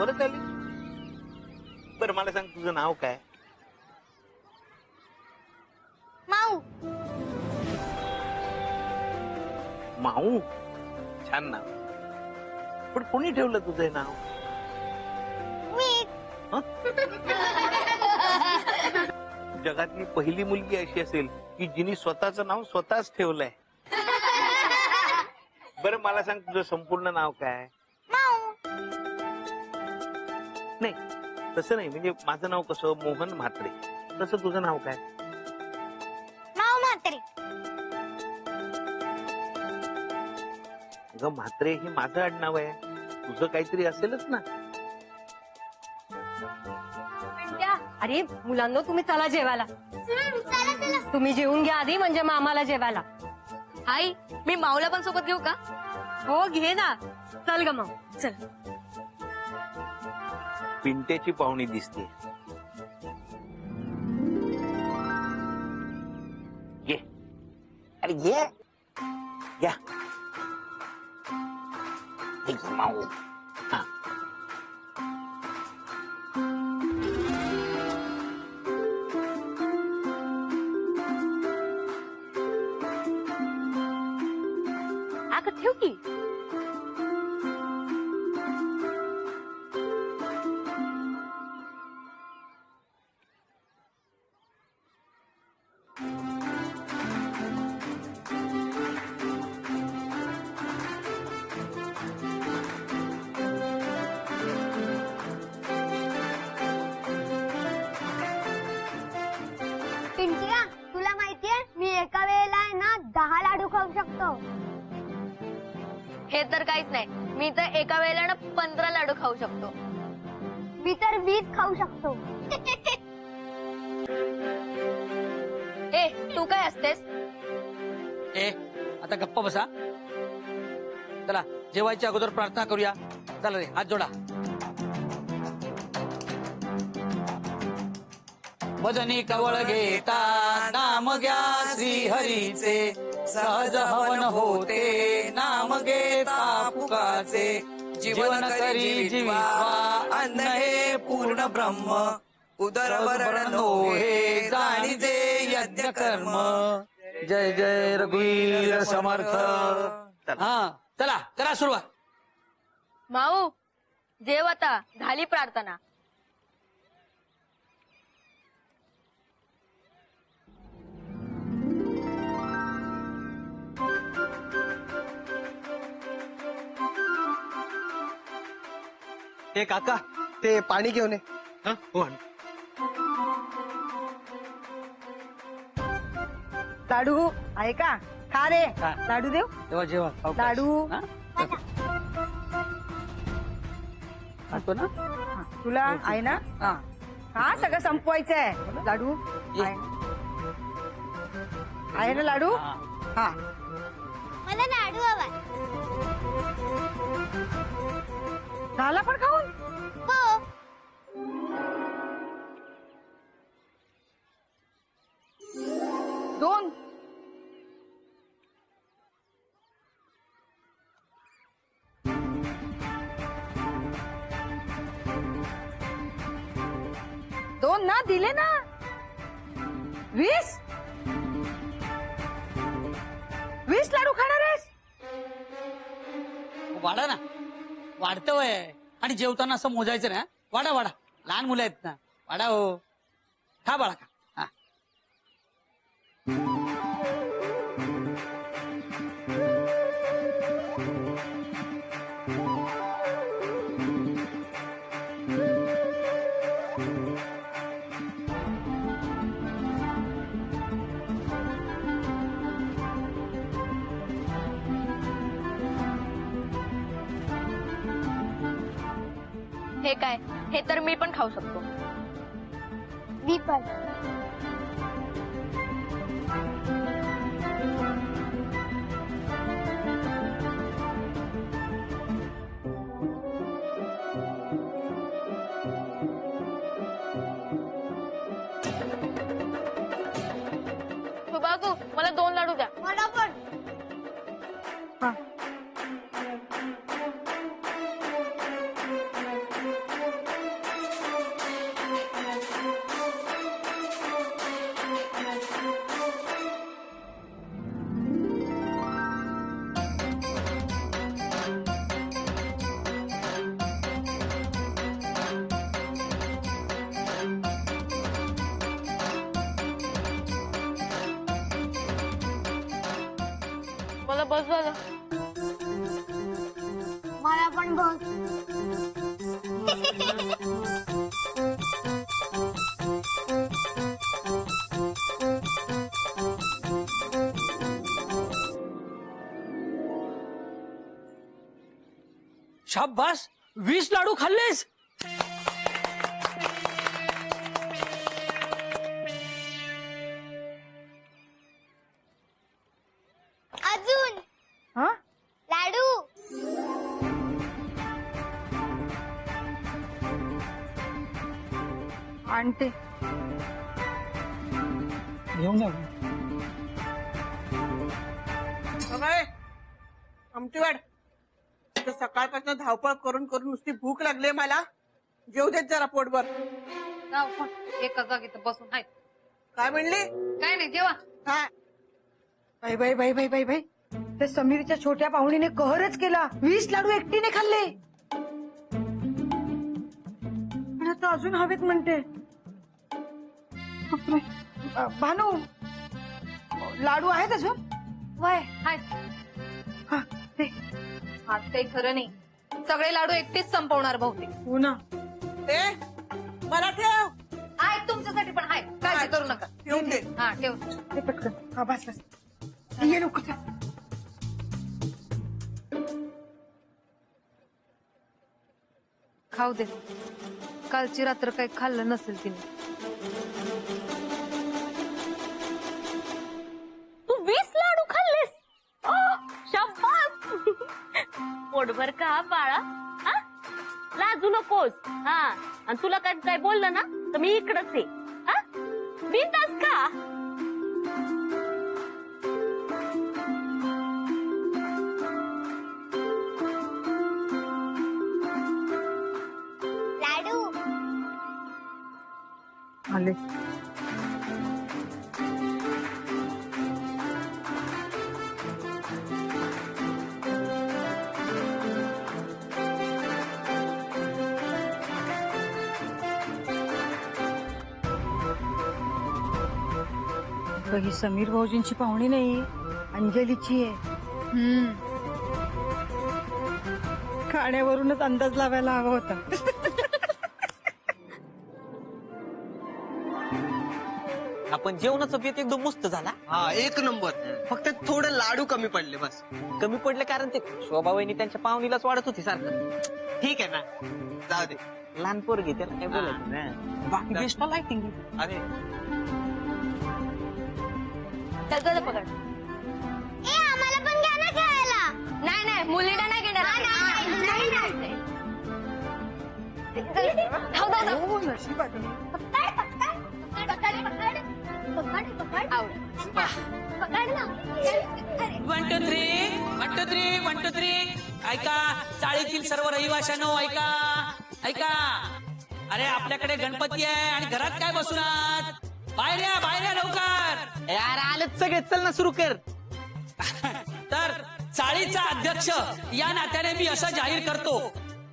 परत आली. बरं मला सांग तुझं नाव काय? माऊ. माऊ. छान नाव. पण कोणी ठेवलं तुझं हे नाव? मी. जगातली पहिली मुलगी अशी असेल की जिने स्वतःचं नाव स्वतःच ठेवलंय. बरं मला सांग तुझं संपूर्ण नाव काय? माऊ. नाही तसं नाही, म्हणजे माझं नाव कसं मोहन म्हात्रे, तसं तुझं नाव काय? माऊ म्हात्रे. अगं म्हात्रे हे माझं आडनाव आहे, तुझं काहीतरी असेलच ना. अरे मुलांनो तुम्ही चला जेवायला. चला चला. तुम्ही जेवून घ्या आधी, म्हणजे मामाला जेवायला. आई मी माऊला पण सोबत घेऊ का? हो घे ना. चल ग मग चल. पिंट्याची पाहुणी दिसते. घे. अरे घे. घ्या. हे घे माऊ. हा. अगं ठेव की. पिंटिया तुला माहितीये मी एका वेळेला आहे ना 10 लाडू खाऊ शकतो. हे तर काहीच नाही, मी तर एका वेळेला ना 15 लाडू खाऊ शकतो. मी तर 20 खाऊ शकतो. ए तू काय असतेस? ए आता गप्प बसा. चला जेवायच्या अगोदर प्रार्थना करूया. चला रे हात जोडा. भजनी कवळ घेता नाम घ्या श्री हरीचे, सहज हवन होते नाम घेता फुकाचे, जीवन करी जीवा अन्न हे पूर्ण ब्रह्म, उदरभरण नोहे जाणीजे यज्ञ कर्म. जय जय रघुवीर समर्थ. हा चला करा सुरुवात. माऊ जेव आता, झाली प्रार्थना. हे काका ते पाणी घेऊन ये. हा? हो आण. लाडू आहे का? खा रे. खा. लाडू देऊ. तेव्हा जेवा अवकाश. लाडू. हा? खातो ना. हा, तुला आहे ना? हा हा सगळं संपवायचं आहे. लाडू ये. आहे ना लाडू? हा. हा मला लाडू हवा. झाला पण खाऊन. हो. दोन. दोन ना दिले ना. 20 लाडू खाणार आहेस? वाढा ना. वाढतं वय आणि जेवताना असं मोजायचं ना. वाढा वाढा. लहान मुलं आहेत ना. वाढा हो. खा बाळा खा. हा. हे काय? हे तर मी पण खाऊ शकतो. मी पण. सुभागू मला 2 लाडू द्या. मला पण. हा बस झालं. मला पण बघ. शाब्बास 20 लाडू खाल्लेस. अजून हा लाडू. आणते. घेऊन जा. आमटी वाढ. सकाळपासून धावपळ करून करून नुसती भूक लागली मला. जेव देत जरा पोटभर. एका जागेत बसून आहे. काय म्हणली? काय नाही जेवा. हा बाई बाई बाई बाई बाई बाई त्या समीरच्या छोट्या पाहुणीने कहरच केला. 20 लाडू एकटीने खाल्ले आणि आता अजून हवेत म्हणते. बापरे. भानू लाडू आहेत अजून? वय हाय. हा ते आज काही खरं नाही. सगळे लाडू एकटीच संपवणार बहुतेक. हो ना. ते मला ठेव. आहे तुमच्यासाठी पण आहे. काळजी करू नका. ठेवून दे. हा ठेव. ते पटकन. हा बस बस. ये लवकर चल. खाऊ दे. कालची रात्र काही खाल्लं नसेल तिने. तू 20 लाडू खाल्लेस. शाबास. पोटभर का बाळा. हा? लाजू नकोस. हा आणि तुला काय बोललं ना तर मी इकडच आहे. हा बिनधास्त खा. लाडू. आले. ही समीर भाऊजींची पाहुणी नाही, अंजलीची आहे. खाण्यावरूनच अंदाज लावायला हवा होता. आपण जेवणाचा बेत एकदम मस्त झाला. हा एक नंबर. फक्त थोडं लाडू कमी पडले बस. कमी पडले कारण ते शोभावहिनी त्यांच्या पाहुणीलाच वाढत होती सारखं. ठीक आहे ना, जाऊ दे. लहान पोरगी त्याला काय बोलायचं ना. बाकी बेस्ट लाइटिंग. अरे त्याचं पकड. ए आम्हाला पण घ्या ना खेळायला. नाही नाही मुलीला नाही घेणार. धाव, धाव, धाव. हो नशीब आहे. आवड. पकड ना. 1 2 3 1 2 3 1 2 3. ऐका चाळीतील सर्व रहिवाशांनो ऐका ऐका. अरे आपल्याकडे गणपती आहे आणि घरात काय बसून आहात. बाहेर या बाहेर या लवकर. यार आलेच सगळे, चल ना सुरू कर. तर चाळीचा अध्यक्ष या नात्याने मी असं जाहीर करतो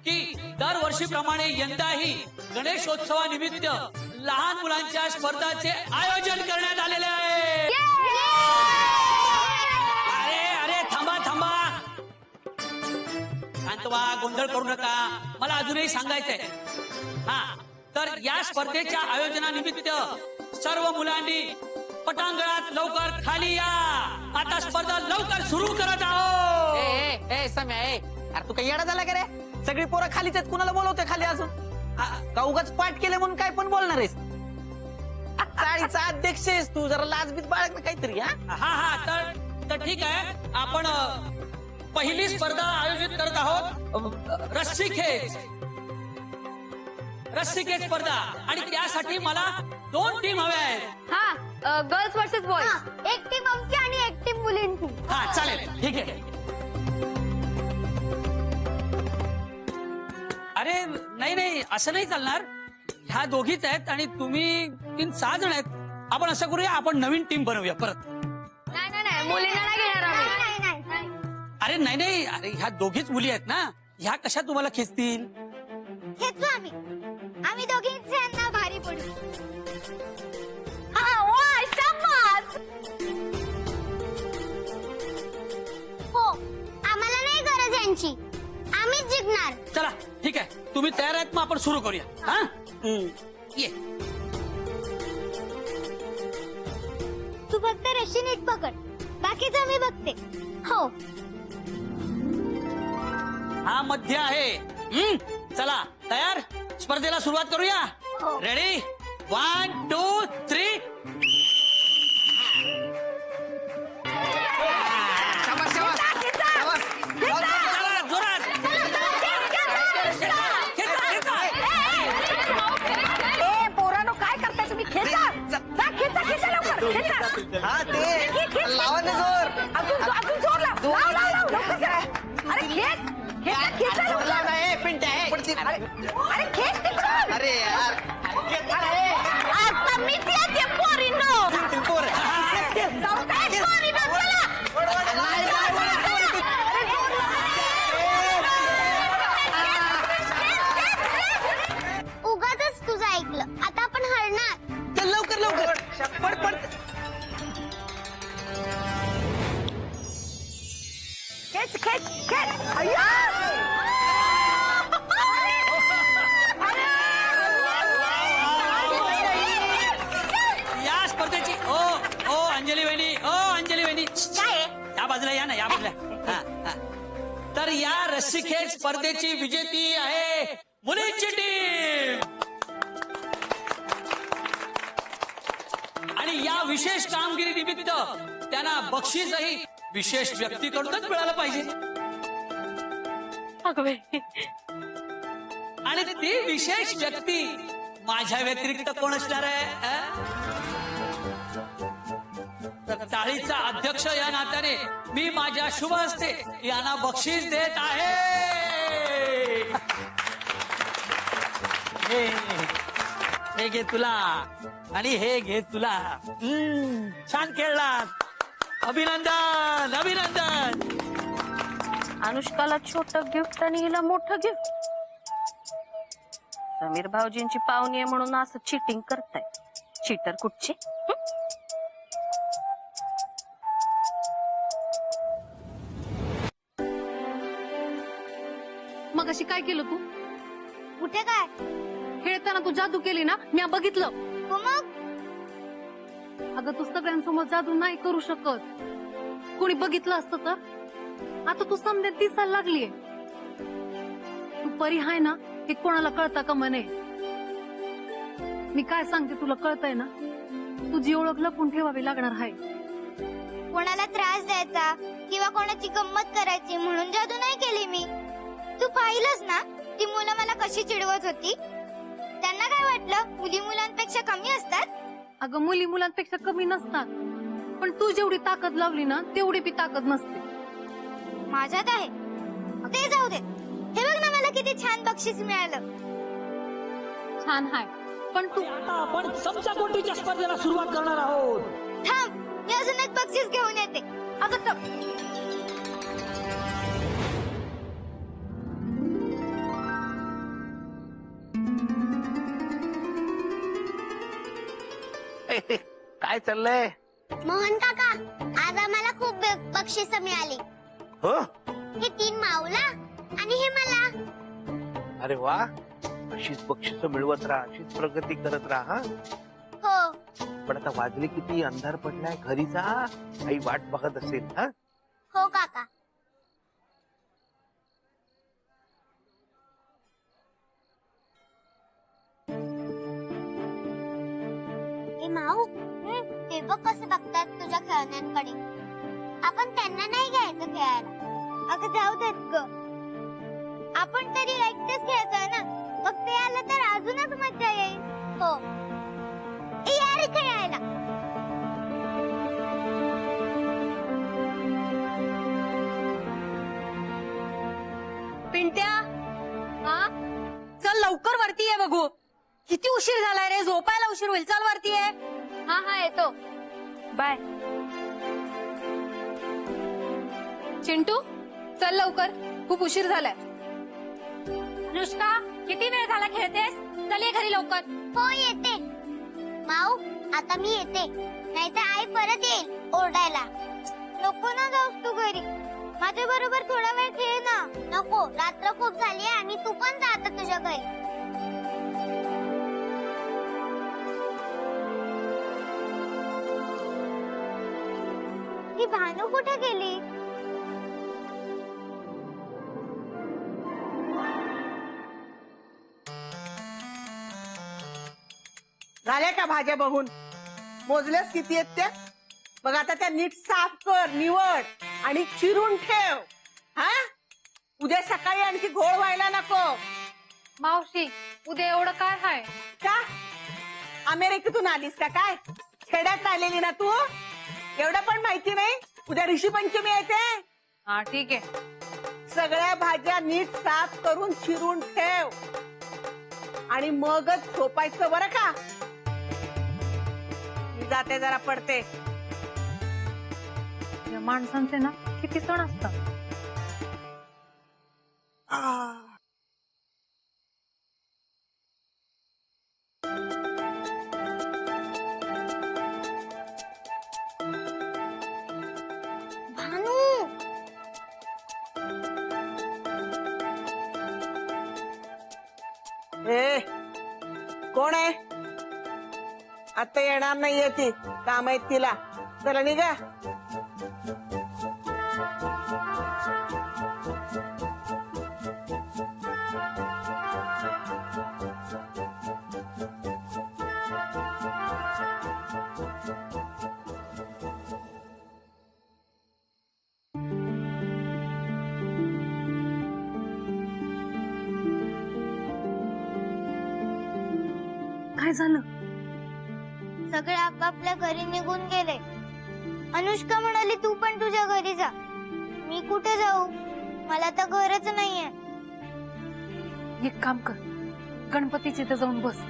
की दरवर्षीप्रमाणे यंदाही गणेशोत्सवानिमित्त लहान मुलांच्या स्पर्धाचे आयोजन करण्यात आलेले आहे. अरे अरे थांबा थांबा. शांत व्हा, गोंधळ करू नका. मला अजूनही सांगायचंय. हा तर या स्पर्धेच्या आयोजनानिमित्त सर्व मुलांनी पटांगणात लवकर खाली या. आता स्पर्धा लवकर सुरू करत आहोत. समय अरे तू काही येडा झाला का रे. सगळी पोरं खालीच आहेत, कुणाला बोलवतोय खाली अजून. का उगाच पाठ केले म्हणून काय पण बोलणार आहेस. चाळीचा अध्यक्ष आहेस तू, जरा लाजबीत बाळग ना काहीतरी. हा हा तर ठीक आहे. आपण पहिली स्पर्धा आयोजित करत आहोत. रस्सी खेच स्पर्धा. आणि त्यासाठी मला 2 टीम हव्या आहेत. हा गर्ल्स वर्सेस बॉयज. हा, एक टीम आमची आणि एक टीम मुलींची. हा चालेल ठीक आहे. अरे नाही नाही असं नाही चालणार. ह्या दोघीच आहेत आणि तुम्ही 3-6 जण आहेत. आपण असं करूया, आपण नवीन टीम बनवूया परत. नाही नाही नाही मुलींना नाही घेणार आम्ही. नाही नाही. अरे नाही नाही, अरे ह्या दोघीच मुली आहेत ना, ह्या कशा तुम्हाला खेचतील. खेचू आम्ही दोघींचे यांना भारी पडू. त्यांची. आम्हीच जिंकणार. चला ठीक आहे, तुम्ही तयार आहेत मग आपण सुरू करूया. हा ये. तू फक्त रशी नीट पकड, बाकीचं मी बघते. हो. हा मध्य आहे. चला तयार, स्पर्धेला सुरुवात करूया. हो. रेडी, 1 2 3. जोरात. पोरानो काय करताय तुम्ही? खेचा खेचा लवकर खेचा. हा ते लावा ना जोर. अजून जोर लाव लवकर करा. अरे खेचा लवकर. पिंट्या अरे खेच तिकडून. अरे यार आता मीच येते पोरींनो. जाऊताय पोरींनो, चला. उगाचच तुझं ऐकलं, आता आपण हरणार. चल लवकर पड. खेच. अय्या. या स्पर्धेची ओ अंजली वहिनी काय या बाजूला या ना, या बाजूला. हा. तर या रस्सीखेच स्पर्धेची विजेती आहे मुलींची टीम. आणि या विशेष कामगिरी निमित्त त्यांना बक्षीसही विशेष व्यक्तीकडूनच मिळालं पाहिजे. अगं बाई, आणि ती विशेष व्यक्ती माझ्या व्यतिरिक्त कोण असणार आहे? तर चाळीचा अध्यक्ष या नात्याने मी माझ्या शुभ हस्ते यांना बक्षीस देत आहे. हे घे तुला आणि हे घे तुला. छान खेळलात, अभिनंदन. अनुष्काला छोटं गिफ्ट आणि हिला मोठं गिफ्ट. समीर भाऊजींची पाहुणी आहे म्हणून असं चिटिंग करताय. चीटर कुठची. मग अशी काय केलं तू? कुठे काय? खेळताना तू जादू केली ना, मी बघितलं. हो मग अगं तू सगळ्यांसमोर जादू नाही करू शकत. कोणी बघितलं असतं तर. आता तू समजेत दिसायला लागलीये. तू परी हाय ना, हे कोणाला कळता का म्हणे. मी काय सांगते तुला कळतंय ना. तुझी ओळख लपून ठेवावी लागणार आहे. कोणाला त्रास द्यायचा किंवा कोणाची गंमत करायची म्हणून जादू नाही केली मी. तू पाहिलंस ना, ती मुलं मला कशी चिडवत होती. त्यांना काय वाटलं, मुली मुलांपेक्षा कमी असतात. अगं मुली मुलांपेक्षा कमी नसतात, पण तू जेवढी ताकद लावली ना तेवढी बी ताकद नसते. माझ्यात आहे ते जाऊ दे. हे बघ ना, मला किती छान बक्षीस मिळालं. छान हाय, पण तू आपण समजा कोटीच्या स्पर्धेला सुरुवात करणार आहोत. थांब, मी अजून एक बक्षीस घेऊन येते. अगं काय चाललंय? मोहन काका, आज आम्हाला खूप बक्षीस मिळाली. हो, हे 3 माऊला आणि हे मला. अरे वा, अशीच बक्षीस मिळवत राहा, अशीच प्रगती करत राहा. हो. पण आता वाजले किती, अंधार पडलाय, घरी जा. आई वाट बघत असेल. हा, हो काका. ए माऊ, ते बघ कसे बघतात तुझ्या खेळण्यांकडे. आपण त्यांना नाही घ्यायचं खेळायला. अगं जाऊ देत ग, आपण तरी एकटेच खेळतोय ना. मग ते आलं तर अजूनच मजा येईल. हो, या रे खेळायला. पिंट्या, हा चल लवकर वरती ये. बघू किती उशीर झालाय रे, झोपायला उशीर होईल. चल वरती ये. हा येतो. बाय. चिंटू चल लवकर, खूप उशीर झालाय. अनुष्का, किती वेळ झाला खेळतेस? चल ये घरी लवकर. हो येते. माऊ, आता मी येते, नाहीतर आई परत येईल ओरडायला. नको ना जाऊस तू घरी. माझ्या बरोबर थोडा वेळ खेळ ना. नको, रात्र खूप झाली आणि तू पण जा आता तुझ्या घरी. ती भानू कुठे गेली? झाल्या का भाज्या बघून? मोजल्यास किती आहेत त्या? बघ आता त्या नीट साफ कर, निवड आणि चिरून ठेव. हा, उद्या सकाळी आणखी घोळ व्हायला नको. मावशी उद्या एवढं काय हाय? का अमेरिकेतून आलीस का काय? खेड्यात आलेली ना तू? एवढं पण माहिती नाही? उद्या ऋषी पंचमी येते. हा ठीक आहे. सगळ्या भाज्या नीट साफ करून चिरून ठेव आणि मगच झोपायचं बरं का? मी जाते, जरा पडते. या माणसांचे ना किती सण असतात. भानू, ए कोण आहे? आता येणार नाहीये ती, काम आहेत तिला. चला निघा. काय झालं? सगळे आपापल्या घरी निघून गेले. अनुष्का म्हणाली तू पण तुझ्या घरी जा. मी कुठे जाऊ? मला तर घरच नाहीये. एक काम कर, गणपतीच्या इथे जाऊन बस.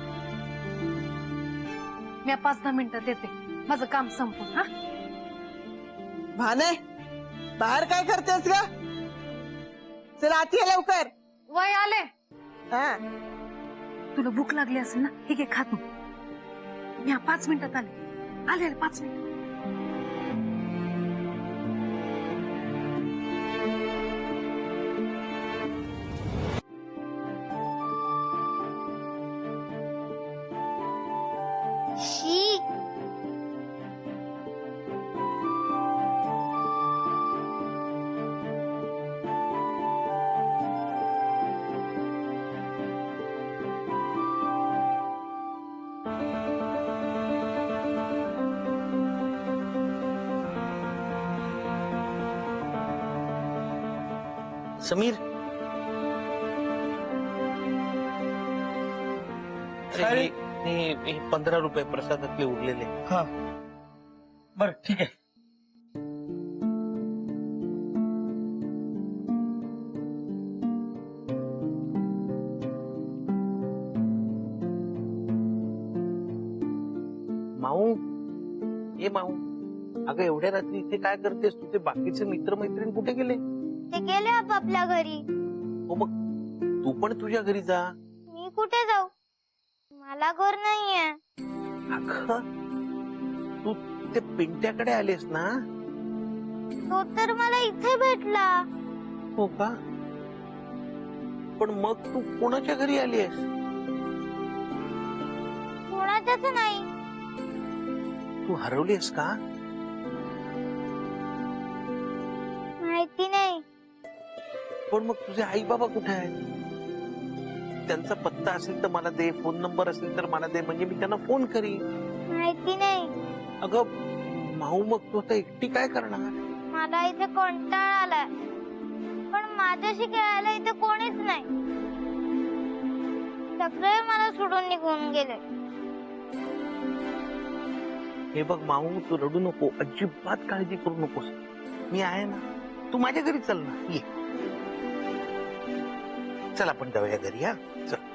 मी 5-10 मिनिटात येते, माझं काम संपून. हा भाने, बाहेर काय करतेस ग? चल आत ये लवकर. वय आले. हा, तुला भूक लागली असेल ना, हे घे खा तू. मी 5 मिनिटात आले. आले 5 मिनिट. शी, समीर, अरे हे 15 रुपये प्रसादातले उरलेले. हा बर ठीक आहे. माऊ, ए माऊ, अगं एवढ्या रात्री इथे काय करतेस? तुझे बाकीचे मित्रमैत्रीण कुठे गेले? ते गेले आपापल्या घरी. हो मग तू पण तुझ्या घरी जा. मी कुठे जाऊ? मला घर नाहीये. अगं तू ते पिंट्याकडे आलेस ना? तो तर मला इथे भेटला. हो का? पण मग तू कोणाच्या घरी आलीस? कोणाच्याच नाही. तू हरवलीस का? माहिती नाही. पण मग तुझे आई बाबा कुठे आहेत? त्यांचा पत्ता असेल तर मला दे, फोन नंबर असेल तर मला दे, म्हणजे मी त्यांना फोन करीन. माहिती नाही. अगं माऊ, मग तू आता एकटी काय करणार? मला इथे कंटाळा आलाय. पण माझ्याशी खेळायला इथे कोणीच नाही. सगळे मला सोडून निघून गेले. हे बघ माऊ, तू रडू नको, अजिबात काळजी करू नकोस. मी आहे ना, तू माझ्या घरी चल ना. ये, चल आपण जाऊया घरी. हा चल.